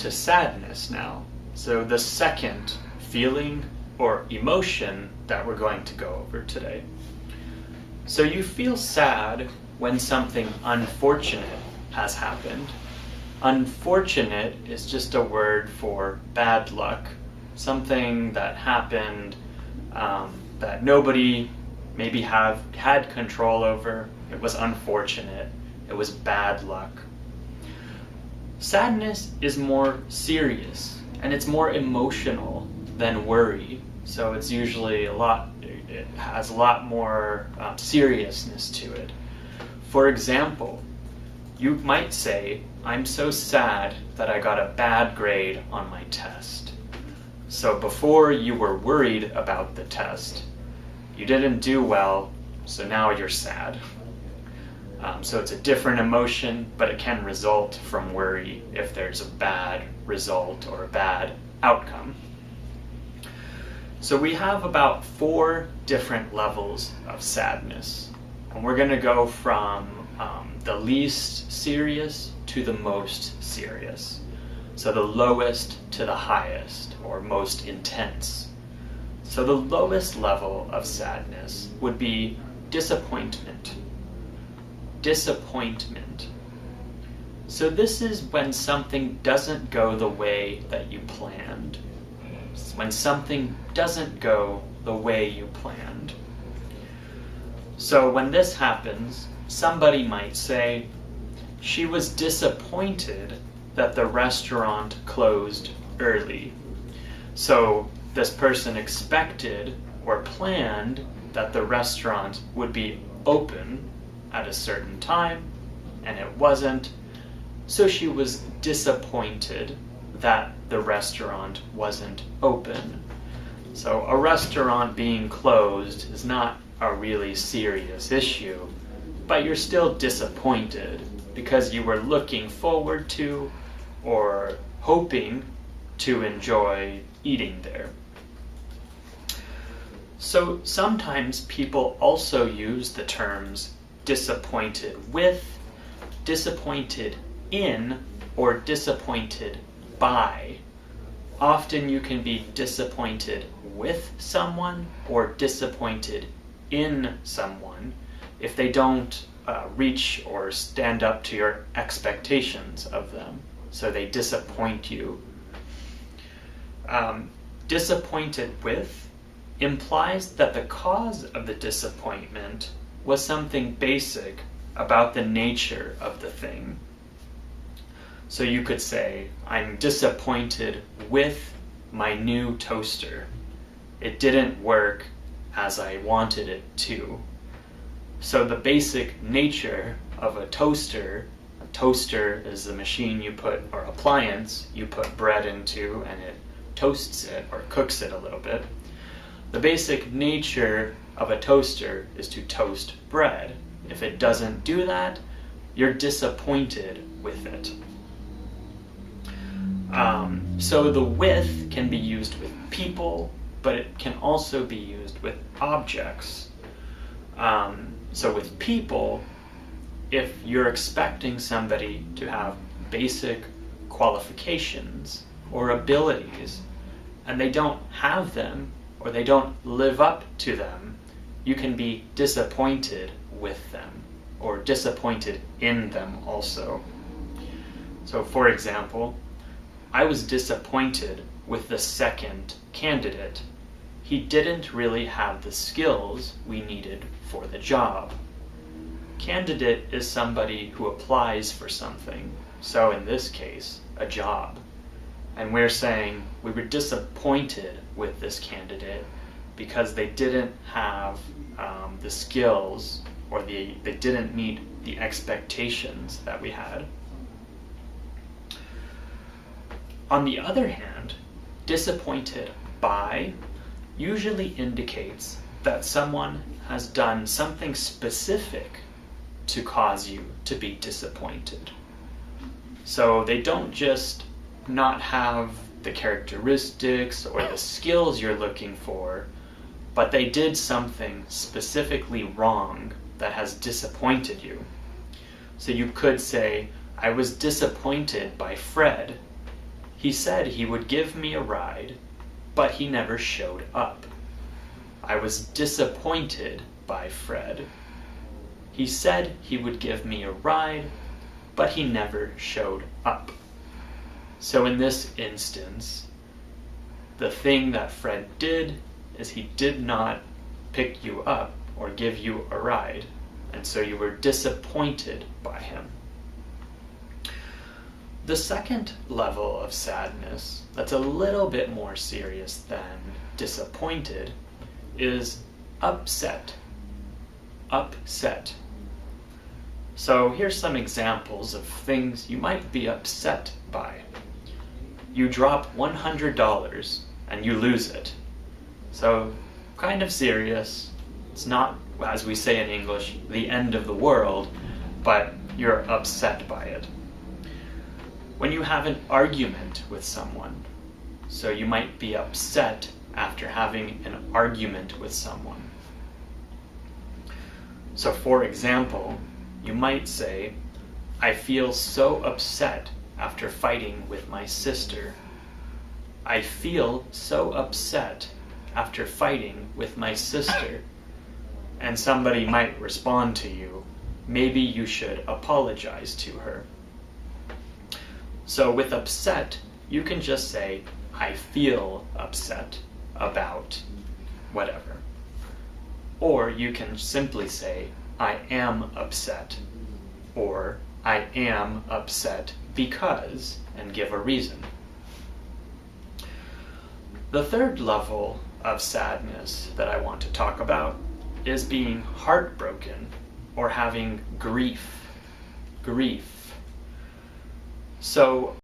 to sadness now. So the second feeling or emotion that we're going to go over today. So you feel sad when something unfortunate has happened. Unfortunate is just a word for bad luck. Something that happened that nobody maybe had control over. It was unfortunate. It was bad luck. Sadness is more serious and it's more emotional than worry. So it's usually it has a lot more seriousness to it. For example, you might say, I'm so sad that I got a bad grade on my test. So before you were worried about the test, you didn't do well, so now you're sad. So it's a different emotion, but it can result from worry if there's a bad result or a bad outcome. So we have about 4 different levels of sadness. And we're going to go from the least serious to the most serious. So the lowest to the highest, or most intense. So the lowest level of sadness would be disappointment. Disappointment. So this is when something doesn't go the way that you planned. It's when something doesn't go the way you planned. So when this happens, somebody might say, she was disappointed that the restaurant closed early. So this person expected or planned that the restaurant would be open at a certain time, and it wasn't. So she was disappointed that the restaurant wasn't open. So a restaurant being closed is not a really serious issue, but you're still disappointed because you were looking forward to or hoping to enjoy eating there. So sometimes people also use the terms disappointed with, disappointed in, or disappointed by. Often you can be disappointed with someone or disappointed in someone if they don't reach or stand up to your expectations of them. So they disappoint you. Disappointed with implies that the cause of the disappointment was something basic about the nature of the thing. So you could say, I'm disappointed with my new toaster. It didn't work as I wanted it to. So the basic nature of a toaster is the machine you put, or appliance you put bread into, and it toasts it or cooks it a little bit. The basic nature of a toaster is to toast bread. If it doesn't do that, you're disappointed with it. So the with can be used with people, but it can also be used with objects. So with people, if you're expecting somebody to have basic qualifications or abilities, and they don't have them, or they don't live up to them, you can be disappointed with them, or disappointed in them also. So for example, I was disappointed with the second candidate. He didn't really have the skills we needed for the job. Candidate is somebody who applies for something, so in this case, a job. And we're saying we were disappointed with this candidate because they didn't have the skills, or they didn't meet the expectations that we had. On the other hand, disappointed by usually indicates that someone has done something specific to cause you to be disappointed. So they don't just not have the characteristics or the skills you're looking for, but they did something specifically wrong that has disappointed you. So you could say, I was disappointed by Fred. He said he would give me a ride, but he never showed up. I was disappointed by Fred. He said he would give me a ride, but he never showed up. So in this instance, the thing that Fred did is he did not pick you up or give you a ride, and so you were disappointed by him. The second level of sadness, that's a little bit more serious than disappointed, is upset. Upset. So here's some examples of things you might be upset by. You drop $100 and you lose it. So kind of serious. It's not, as we say in English, the end of the world, but you're upset by it. When you have an argument with someone, so you might be upset after having an argument with someone. So for example, you might say, I feel so upset after fighting with my sister. I feel so upset after fighting with my sister. And somebody might respond to you, maybe you should apologize to her. So with upset, you can just say, I feel upset about whatever. Or you can simply say, I am upset, or I am upset because, and give a reason. The third level of sadness that I want to talk about is being heartbroken or having grief. Grief. So